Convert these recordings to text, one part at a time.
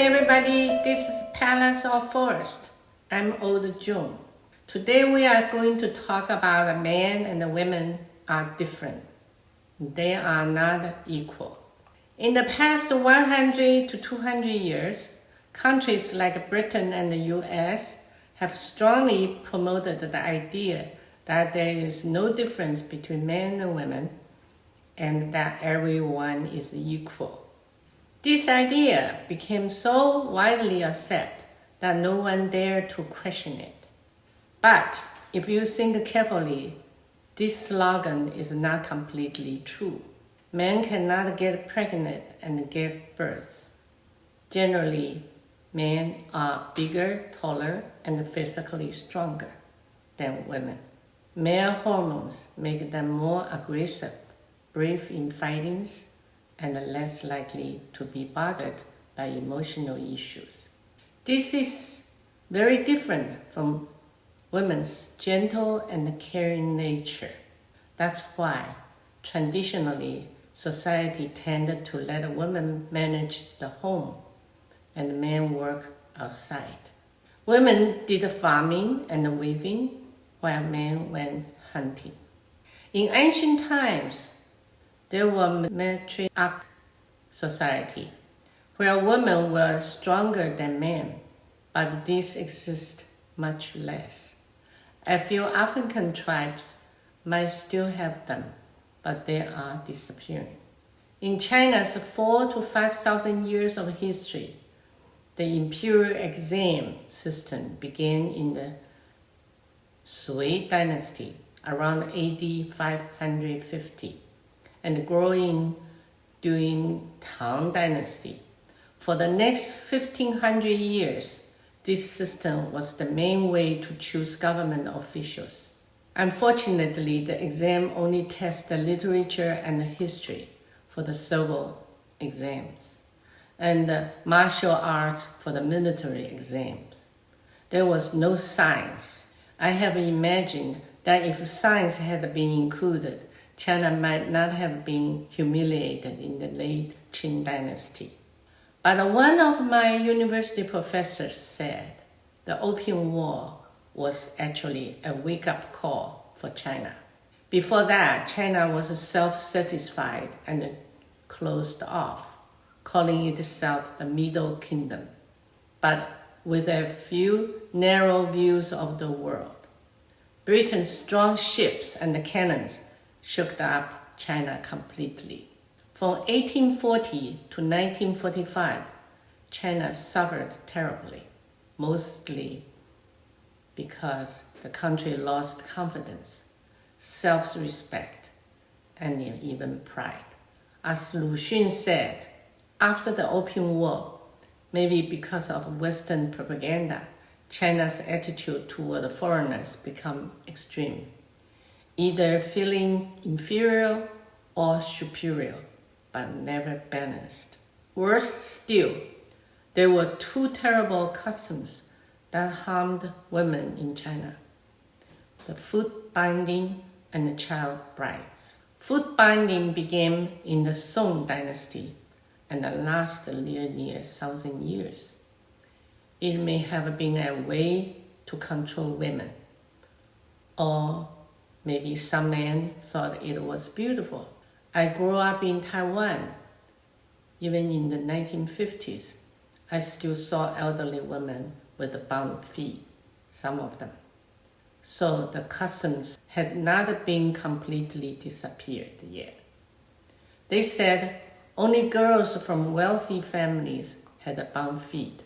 everybody, this is Palace or Forest. I'm Old June. Today we are going to talk about a man and a woman are different. They are not equal. In the past 100 to 200 years, countries like Britain and the US have strongly promoted the idea that there is no difference between men and women and that everyone is equal. This idea became so widely accepted that no one dared to question it. But if you think carefully, this slogan is not completely true. Men cannot get pregnant and give birth. Generally, men are bigger, taller, and physically stronger than women. Male hormones make them more aggressive, brave in fightings, and less likely to be bothered by emotional issues. This is very different from women's gentle and caring nature. That's why, traditionally, society tended to let women manage the home and men work outside. Women did farming and weaving while men went hunting. In ancient times, there were matriarchal society where women were stronger than men, but this exists much less. A few African tribes might still have them, but they are disappearing. In China's 4,000 to 5,000 years of history, the imperial exam system began in the Sui dynasty around AD 550 and growing during Tang dynasty. For the next 1500 years, this system was the main way to choose government officials. Unfortunately, the exam only tests the literature and history for the civil exams, and the martial arts for the military exams. There was no science. I have imagined that if science had been included, China might not have been humiliated in the late Qing dynasty. But one of my university professors said the Opium War was actually a wake-up call for China. Before that, China was self-satisfied and closed off, calling itself the Middle Kingdom, but with a few narrow views of the world. Britain's strong ships and cannons shook up China completely. From 1840 to 1945, China suffered terribly, mostly because the country lost confidence, self-respect, and even pride. As Lu Xun said, after the Opium War, maybe because of Western propaganda, China's attitude toward foreigners became extreme, either feeling inferior or superior, but never balanced. Worse still, there were two terrible customs that harmed women in China: the foot binding and the child brides. Foot binding began in the Song dynasty and lasted nearly 1,000 years. It may have been a way to control women, or maybe some men thought it was beautiful. I grew up in Taiwan. Even in the 1950s, I still saw elderly women with bound feet, some of them. So the customs had not been completely disappeared yet. They said only girls from wealthy families had bound feet,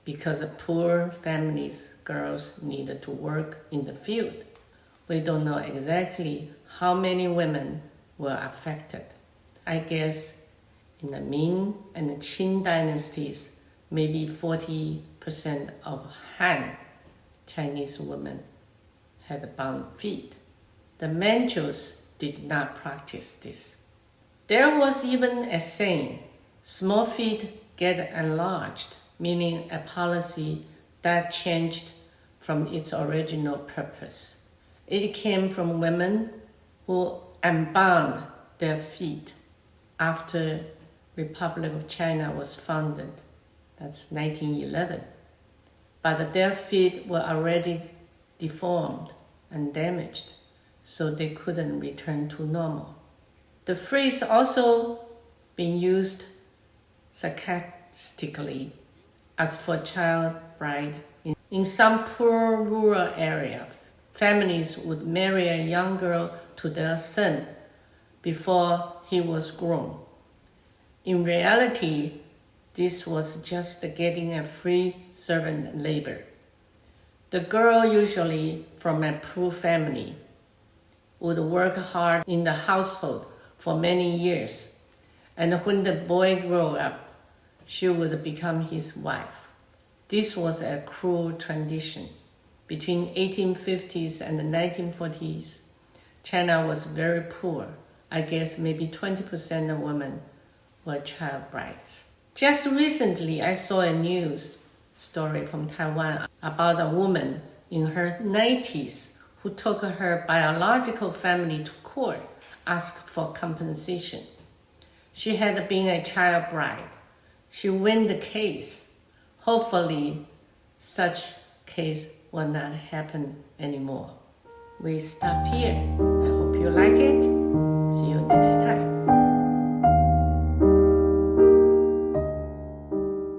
because poor families' girls needed to work in the field. We don't know exactly how many women were affected. I guess in the Ming and the Qing dynasties, maybe 40% of Han Chinese women had bound feet. The Manchus did not practice this. There was even a saying, small feet get enlarged, meaning a policy that changed from its original purpose. It came from women who unbound their feet after Republic of China was founded, That's 1911. But their feet were already deformed and damaged, so they couldn't return to normal. The phrase also been used sarcastically as for child bride. In some poor rural area, families would marry a young girl to their son before he was grown. In reality, this was just getting a free servant labor. The girl, usually from a poor family, would work hard in the household for many years, and when the boy grew up, she would become his wife. This was a cruel tradition. Between 1850s and the 1940s, China was very poor. I guess maybe 20% of women were child brides. Just recently, I saw a news story from Taiwan about a woman in her 90s who took her biological family to court, asked for compensation. She had been a child bride. She won the case. Hopefully, such case will not happen anymore. We stop here. I hope you like it. See you next time.